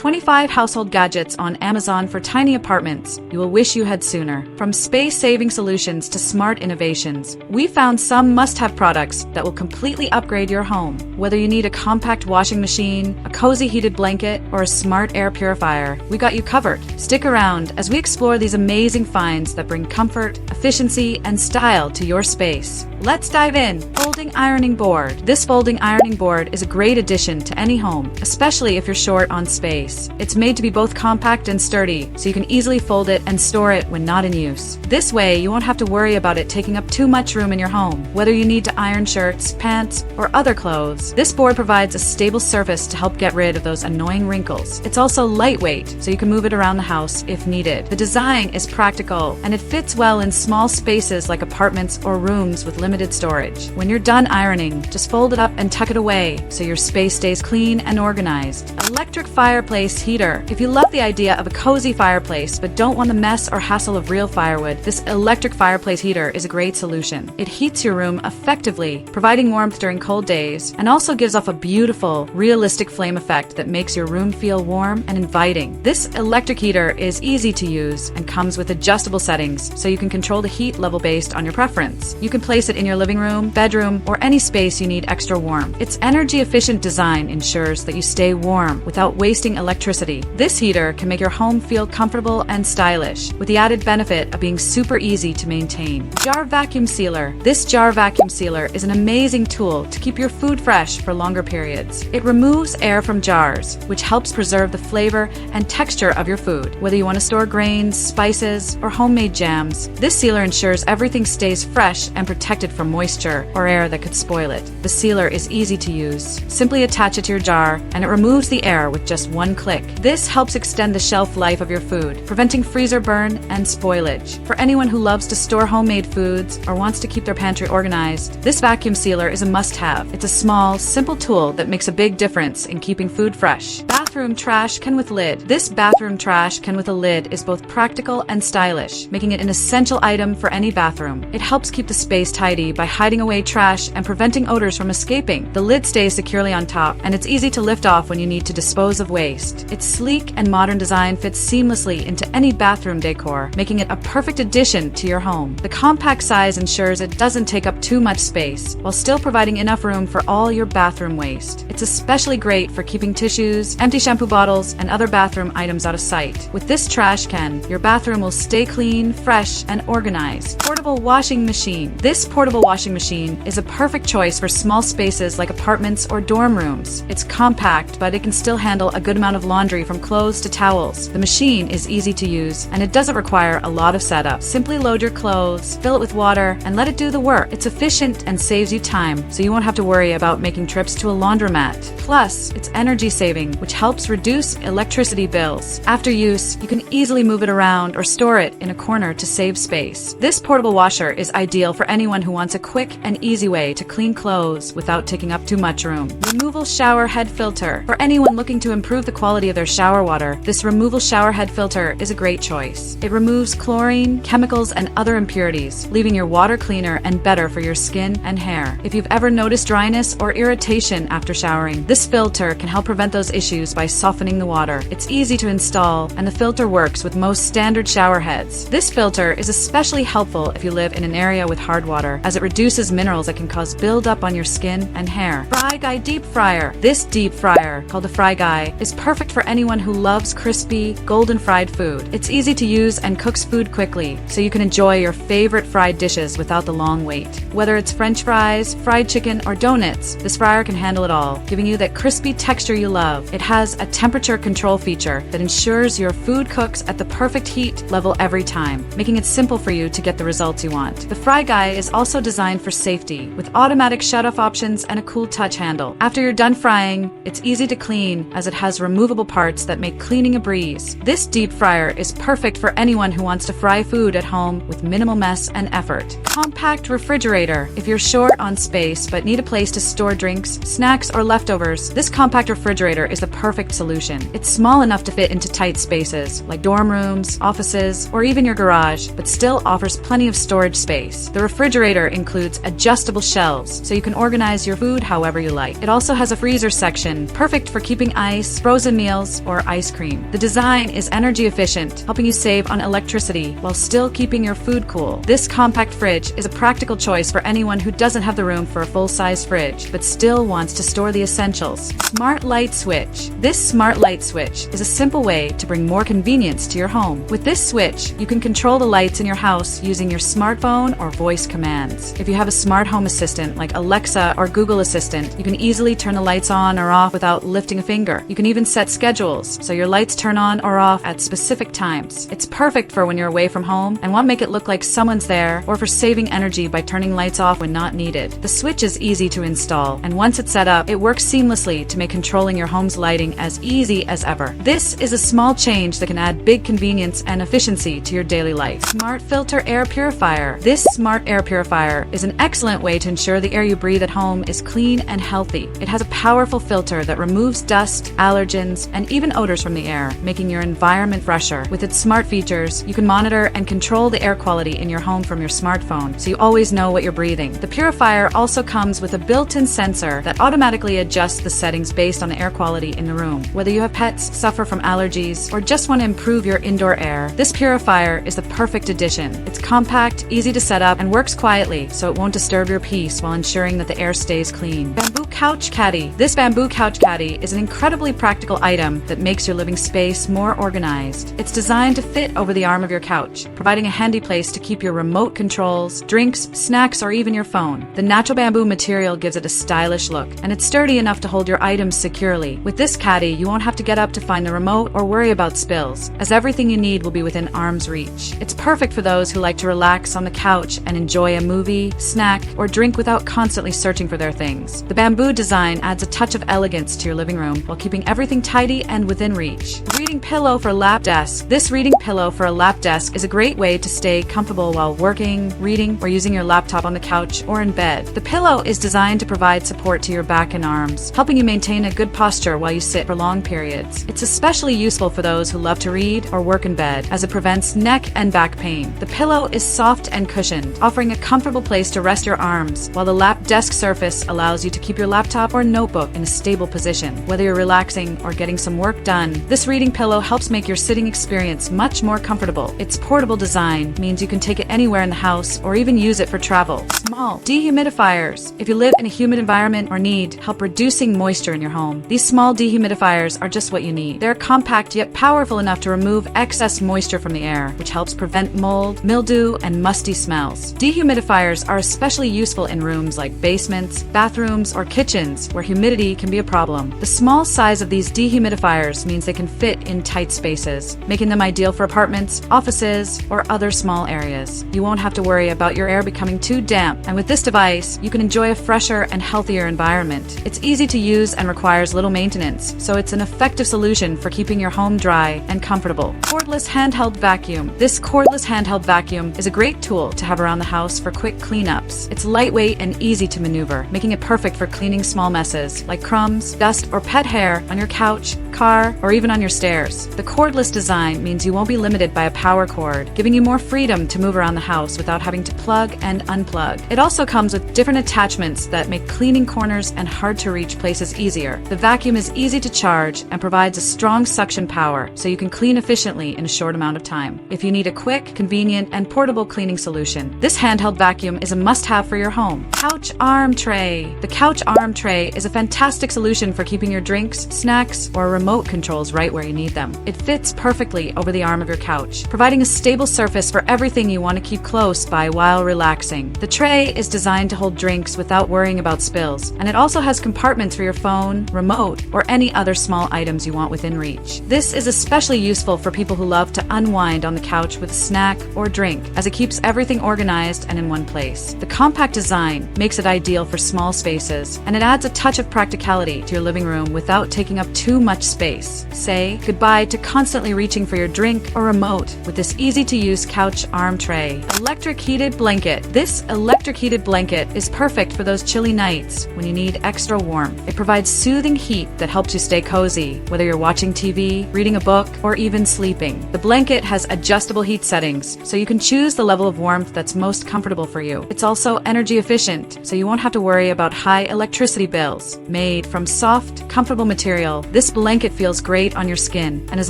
25 household gadgets on Amazon for tiny apartments you will wish you had sooner. From space-saving solutions to smart innovations, we found some must-have products that will completely upgrade your home. Whether you need a compact washing machine, a cozy heated blanket, or a smart air purifier, we got you covered. Stick around as we explore these amazing finds that bring comfort, efficiency, and style to your space. Let's dive in. Folding ironing board. This folding ironing board is a great addition to any home, especially if you're short on space. It's made to be both compact and sturdy, so you can easily fold it and store it when not in use. This way, you won't have to worry about it taking up too much room in your home. Whether you need to iron shirts, pants, or other clothes, this board provides a stable surface to help get rid of those annoying wrinkles. It's also lightweight, so you can move it around the house if needed. The design is practical, and it fits well in small spaces like apartments or rooms with limited storage. When you're done ironing, just fold it up and tuck it away so your space stays clean and organized. Electric fireplace heater. If you love the idea of a cozy fireplace but don't want the mess or hassle of real firewood, this electric fireplace heater is a great solution. It heats your room effectively, providing warmth during cold days, and also gives off a beautiful, realistic flame effect that makes your room feel warm and inviting. This electric heater is easy to use and comes with adjustable settings, so you can control the heat level based on your preference. You can place it in your living room, bedroom, or any space you need extra warmth. Its energy-efficient design ensures that you stay warm without wasting electricity. This heater can make your home feel comfortable and stylish, with the added benefit of being super easy to maintain. Jar vacuum sealer. This jar vacuum sealer is an amazing tool to keep your food fresh for longer periods. It removes air from jars, which helps preserve the flavor and texture of your food. Whether you want to store grains, spices, or homemade jams, this sealer ensures everything stays fresh and protected from moisture or air that could spoil it. The sealer is easy to use. Simply attach it to your jar, and it removes the air with just one click. This helps extend the shelf life of your food, preventing freezer burn and spoilage. For anyone who loves to store homemade foods or wants to keep their pantry organized, this vacuum sealer is a must-have. It's a small, simple tool that makes a big difference in keeping food fresh. Bathroom trash can with lid. This bathroom trash can with a lid is both practical and stylish, making it an essential item for any bathroom. It helps keep the space tidy by hiding away trash and preventing odors from escaping. The lid stays securely on top, and it's easy to lift off when you need to dispose of waste. Its sleek and modern design fits seamlessly into any bathroom decor, making it a perfect addition to your home. The compact size ensures it doesn't take up too much space, while still providing enough room for all your bathroom waste. It's especially great for keeping tissues, empty shampoo bottles, and other bathroom items out of sight. With this trash can, your bathroom will stay clean, fresh, and organized. Portable washing machine. This portable washing machine is a perfect choice for small spaces like apartments or dorm rooms. It's compact, but it can still handle a good amount of laundry from clothes to towels. The machine is easy to use, and it doesn't require a lot of setup. Simply load your clothes, fill it with water, and let it do the work. It's efficient and saves you time, so you won't have to worry about making trips to a laundromat. Plus, it's energy saving, which helps reduce electricity bills. After use, you can easily move it around or store it in a corner to save space. This portable washer is ideal for anyone who wants a quick and easy way to clean clothes without taking up too much room. Removal shower head filter. For anyone looking to improve the quality of their shower water, this removal shower head filter is a great choice. It removes chlorine, chemicals, and other impurities, leaving your water cleaner and better for your skin and hair. If you've ever noticed dryness or irritation after showering, this filter can help prevent those issues by softening the water. It's easy to install, and the filter works with most standard shower heads. This filter is especially helpful if you live in an area with hard water, as it reduces minerals that can cause buildup on your skin and hair. Fry Guy Deep Fryer. This deep fryer, called the Fry Guy, is perfect for anyone who loves crispy, golden fried food. It's easy to use and cooks food quickly, so you can enjoy your favorite fried dishes without the long wait. Whether it's French fries, fried chicken, or donuts, this fryer can handle it all, giving you that crispy texture you love. It has a temperature control feature that ensures your food cooks at the perfect heat level every time, making it simple for you to get the results you want. The Fry Guy is also designed for safety, with automatic shut-off options and a cool touch handle. After you're done frying, it's easy to clean, as it has removable parts that make cleaning a breeze. This deep fryer is perfect for anyone who wants to fry food at home with minimal mess and effort. Compact refrigerator. If you're short on space but need a place to store drinks, snacks, or leftovers, this compact refrigerator is the perfect perfect solution. It's small enough to fit into tight spaces, like dorm rooms, offices, or even your garage, but still offers plenty of storage space. The refrigerator includes adjustable shelves, so you can organize your food however you like. It also has a freezer section, perfect for keeping ice, frozen meals, or ice cream. The design is energy efficient, helping you save on electricity while still keeping your food cool. This compact fridge is a practical choice for anyone who doesn't have the room for a full-size fridge, but still wants to store the essentials. Smart Light Switch. This smart light switch is a simple way to bring more convenience to your home. With this switch, you can control the lights in your house using your smartphone or voice commands. If you have a smart home assistant like Alexa or Google Assistant, you can easily turn the lights on or off without lifting a finger. You can even set schedules so your lights turn on or off at specific times. It's perfect for when you're away from home and want to make it look like someone's there, or for saving energy by turning lights off when not needed. The switch is easy to install, and once it's set up, it works seamlessly to make controlling your home's lighting as easy as ever. This is a small change that can add big convenience and efficiency to your daily life. Smart Filter Air Purifier. This smart air purifier is an excellent way to ensure the air you breathe at home is clean and healthy. It has a powerful filter that removes dust, allergens, and even odors from the air, making your environment fresher. With its smart features, you can monitor and control the air quality in your home from your smartphone, so you always know what you're breathing. The purifier also comes with a built-in sensor that automatically adjusts the settings based on the air quality in the room. Whether you have pets, suffer from allergies, or just want to improve your indoor air, this purifier is the perfect addition. It's compact, easy to set up, and works quietly, so it won't disturb your peace while ensuring that the air stays clean. Bamboo Couch Caddy. This bamboo couch caddy is an incredibly practical item that makes your living space more organized. It's designed to fit over the arm of your couch, providing a handy place to keep your remote controls, drinks, snacks, or even your phone. The natural bamboo material gives it a stylish look, and it's sturdy enough to hold your items securely. With this caddy, you won't have to get up to find the remote or worry about spills, as everything you need will be within arm's reach. It's perfect for those who like to relax on the couch and enjoy a movie, snack, or drink without constantly searching for their things. The bamboo design adds a touch of elegance to your living room while keeping everything tidy and within reach. Reading pillow for lap desk. This reading pillow for a lap desk is a great way to stay comfortable while working, reading, or using your laptop on the couch or in bed. The pillow is designed to provide support to your back and arms, helping you maintain a good posture while you sit for long periods. It's especially useful for those who love to read or work in bed, as it prevents neck and back pain. The pillow is soft and cushioned, offering a comfortable place to rest your arms, while the lap desk surface allows you to keep your laptop or notebook in a stable position. Whether you're relaxing or getting some work done, this reading pillow helps make your sitting experience much more comfortable. Its portable design means you can take it anywhere in the house or even use it for travel. Small dehumidifiers. If you live in a humid environment or need help reducing moisture in your home, these small dehumidifiers are just what you need. They're compact yet powerful enough to remove excess moisture from the air, which helps prevent mold, mildew, and musty smells. Dehumidifiers are especially useful in rooms like basements, bathrooms, or kitchens where humidity can be a problem. The small size of these dehumidifiers means they can fit in tight spaces, making them ideal for apartments, offices, or other small areas. You won't have to worry about your air becoming too damp, and with this device, you can enjoy a fresher and healthier environment. It's easy to use and requires little maintenance, so it's an effective solution for keeping your home dry and comfortable. Cordless handheld vacuum. This cordless handheld vacuum is a great tool to have around the house for quick cleanups. It's lightweight and easy to maneuver, making it perfect for cleaning small messes like crumbs, dust, or pet hair on your couch, car, or even on your stairs. The cordless design means you won't be limited by a power cord, giving you more freedom to move around the house without having to plug and unplug. It also comes with different attachments that make cleaning corners and hard-to-reach places easier. The vacuum is easy to charge and provides a strong suction power, so you can clean efficiently in a short amount of time. If you need a quick, convenient, and portable cleaning solution, this handheld vacuum is a must-have for your home. Couch Arm Tray. The Couch Arm Tray is a fantastic solution for keeping your drinks, snacks, or remote controls right where you need them. It fits perfectly over the arm of your couch, providing a stable surface for everything you want to keep close by while relaxing. The tray is designed to hold drinks without worrying about spills, and it also has compartments for your phone, remote, or any other small items you want within reach. This is especially useful for people who love to unwind on the couch with a snack or drink, as it keeps everything organized and in one place. The compact design makes it ideal for small spaces, and it adds a touch of practicality to your living room without taking up too much space. Say goodbye to constantly reaching for your drink or remote with this easy-to-use couch arm tray. Electric heated blanket. This electric heated blanket is perfect for those chilly nights when you need extra warmth. It provides soothing heat that helps you stay cozy, whether you're watching TV, reading a book, or even sleeping. The blanket has adjustable heat settings, so you can choose the level of warmth that's most comfortable for you. It's also energy efficient, so you won't have to worry about high electricity bills. Made from soft, comfortable material, this blanket feels great on your skin and is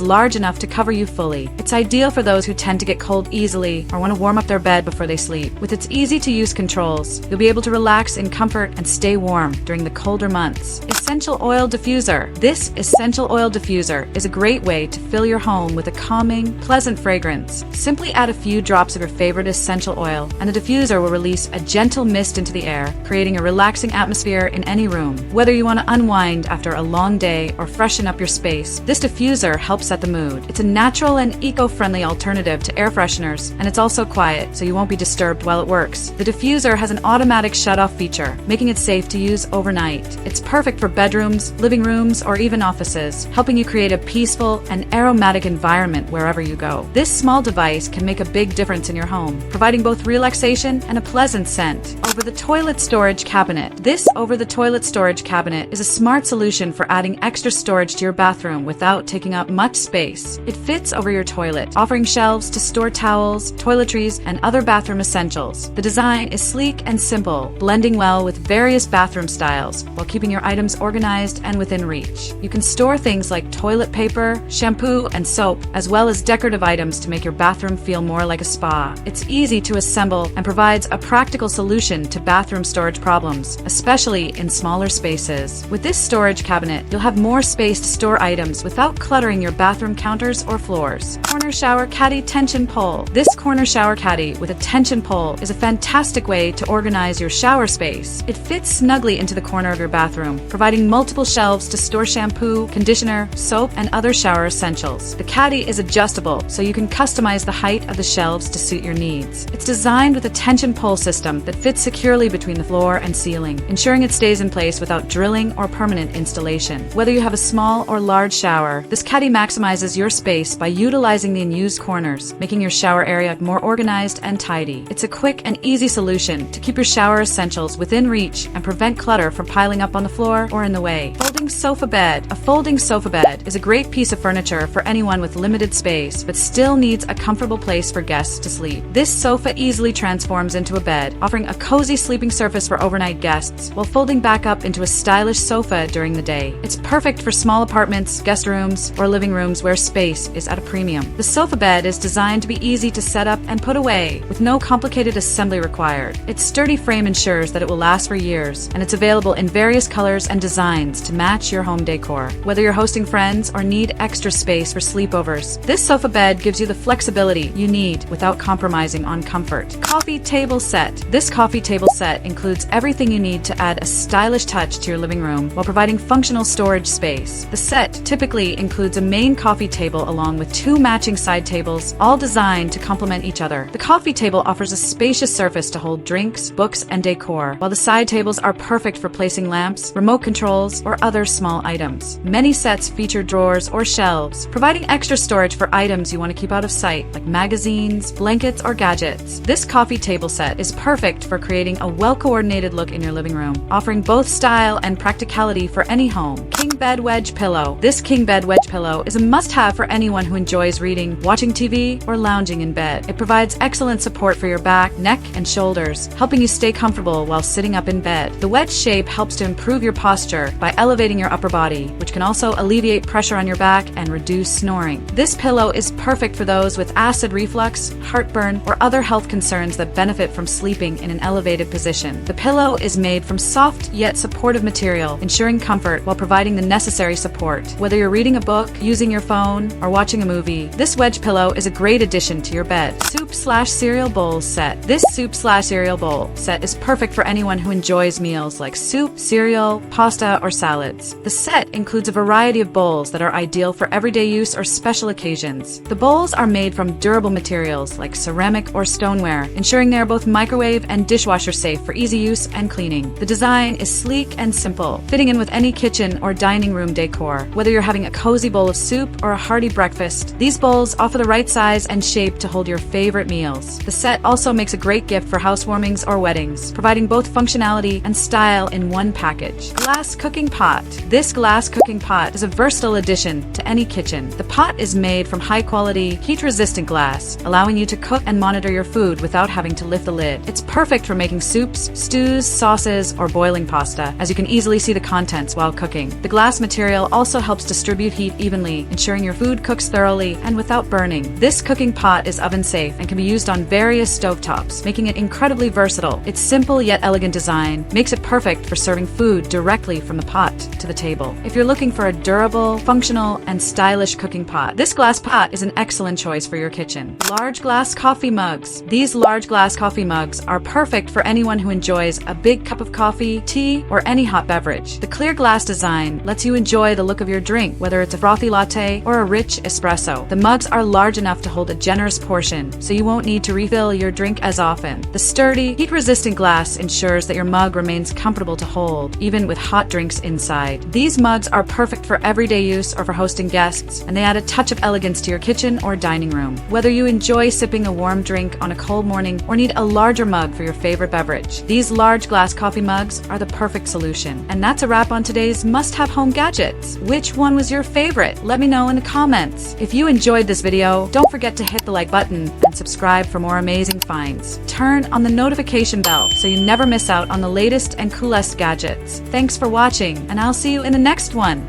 large enough to cover you fully. It's ideal for those who tend to get cold easily or want to warm up their bed before they sleep. With its easy-to-use controls, you'll be able to relax in comfort and stay warm during the colder months. Essential Oil Diffuser. This essential oil diffuser is a great way to fill your home with a calming, pleasant fragrance. Simply add a few drops of your favorite essential oil, and the diffuser will release a gentle mist into the air, creating a relaxing atmosphere in any room. Whether you want to unwind after a long day or freshen up your space, this diffuser helps set the mood. It's a natural and eco-friendly alternative to air fresheners, and it's also quiet, so you won't be disturbed while it works. The diffuser has an automatic shut-off feature, making it safe to use overnight. It's perfect for bedrooms, living rooms, or even offices, helping you create a peaceful and aromatic environment wherever you go. This small device can make a big difference in your home, providing both relaxation and a pleasant scent. Over-the-toilet storage cabinet. This over-the-toilet storage cabinet is a smart solution for adding extra storage to your bathroom without taking up much space. It fits over your toilet, offering shelves to store towels, toiletries, and other bathroom essentials. The design is sleek and simple, blending well with various bathroom styles while keeping your items organized and within reach. You can store things like toilet paper, shampoo, and soap, as well as decorative items to make your bathroom feel more like a spa. It's easy to assemble and provides a practical solution to bathroom storage problems, especially in smaller spaces. With this storage cabinet, you'll have more space to store items without cluttering your bathroom counters or floors. Corner Shower Caddy Tension Pole. This corner shower caddy with a tension pole is a fantastic way to organize your shower space. It fits snugly into the corner of your bathroom, providing multiple shelves to store shampoo, conditioner, soap, and other shower essentials. The caddy is adjustable, so you can customize the height of the shelves to suit your needs. It's designed with a tension pole system that fits securely between the floor and ceiling, ensuring it stays in place without drilling or permanent installation. Whether you have a small or large shower, this caddy maximizes your space by utilizing the unused corners, making your shower area more organized and tidy. It's a quick and easy solution to keep your shower essentials within reach and prevent clutter from piling up on the floor or in the way. Folding sofa bed. A folding sofa bed is a great piece of furniture for anyone with limited space but still needs a comfortable place for guests to sleep. This sofa easily transforms into a bed, offering a cozy sleeping surface for overnight guests while folding back up into a stylish sofa during the day. It's perfect for small apartments, guest rooms, or living rooms where space is at a premium. The sofa bed is designed to be easy to set up and put away, with no complicated assembly required. Its sturdy frame ensures that it will last for years, and it's available in various colors and designs to match your home decor. Whether you're hosting friends or need extra space for sleepovers, this sofa bed gives you the flexibility you need without compromising on comfort. Coffee table set. This coffee table set includes everything you need to add a stylish touch to your living room while providing functional storage space. The set typically includes a main coffee table along with two matching side tables, all designed to complement each other. The coffee table offers a spacious surface to hold drinks, books, and decor, while the side tables are perfect for placing lamps, remote controls, or other small items. Many sets feature drawers or shelves, providing extra storage for items you want to keep out of sight, like magazines, blankets, or gadgets. This coffee table set is perfect for creating a well-coordinated look in your living room, offering both style and practicality for any home. King Bed Wedge Pillow. This King Bed Wedge Pillow is a must-have for anyone who enjoys reading, watching TV, or lounging in bed. It provides excellent support for your back, neck, and shoulders, helping you stay comfortable while sitting up in bed. The wedge shape helps to improve your posture by elevating your upper body, which can also alleviate pressure on your back and reduce snoring. This pillow is perfect for those with acid reflux, heartburn, or other health concerns that benefit from sleeping in an elevated position. The pillow is made from soft yet supportive material, ensuring comfort while providing the necessary support. Whether you're reading a book, using your phone, or watching a movie, this wedge pillow is a great addition to your bed. Soup/cereal bowl set. This soup/cereal bowl set is perfect for anyone who enjoys meals like soup, cereal, pasta, or salads. The set includes a variety of bowls that are ideal for everyday use or special occasions. The bowls are made from durable materials like ceramic or stoneware, ensuring they are both microwave and dishwasher safe for easy use and cleaning. The design is sleek and simple, fitting in with any kitchen or dining room decor. Whether you're having a cozy bowl of soup or a hearty breakfast, these bowls offer the right size and shape to hold your favorite meals. The set also makes a great gift for housewarmings or weddings, providing both functionality and style in one package. Glass cooking pot. This glass glass cooking pot is a versatile addition to any kitchen. The pot is made from high-quality, heat-resistant glass, allowing you to cook and monitor your food without having to lift the lid. It's perfect for making soups, stews, sauces, or boiling pasta, as you can easily see the contents while cooking. The glass material also helps distribute heat evenly, ensuring your food cooks thoroughly and without burning. This cooking pot is oven-safe and can be used on various stovetops, making it incredibly versatile. Its simple yet elegant design makes it perfect for serving food directly from the pot to the table. If you're looking for a durable, functional, and stylish cooking pot, this glass pot is an excellent choice for your kitchen. Large glass coffee mugs. These large glass coffee mugs are perfect for anyone who enjoys a big cup of coffee, tea, or any hot beverage. The clear glass design lets you enjoy the look of your drink, whether it's a frothy latte or a rich espresso. The mugs are large enough to hold a generous portion, so you won't need to refill your drink as often. The sturdy, heat-resistant glass ensures that your mug remains comfortable to hold, even with hot drinks inside. These mugs are perfect for everyday use or for hosting guests, and they add a touch of elegance to your kitchen or dining room. Whether you enjoy sipping a warm drink on a cold morning or need a larger mug for your favorite beverage, these large glass coffee mugs are the perfect solution. And that's a wrap on today's must-have home gadgets. Which one was your favorite? Let me know in the comments. If you enjoyed this video, don't forget to hit the like button and subscribe for more amazing finds. Turn on the notification bell so you never miss out on the latest and coolest gadgets. Thanks for watching, and I'll see you in the next one.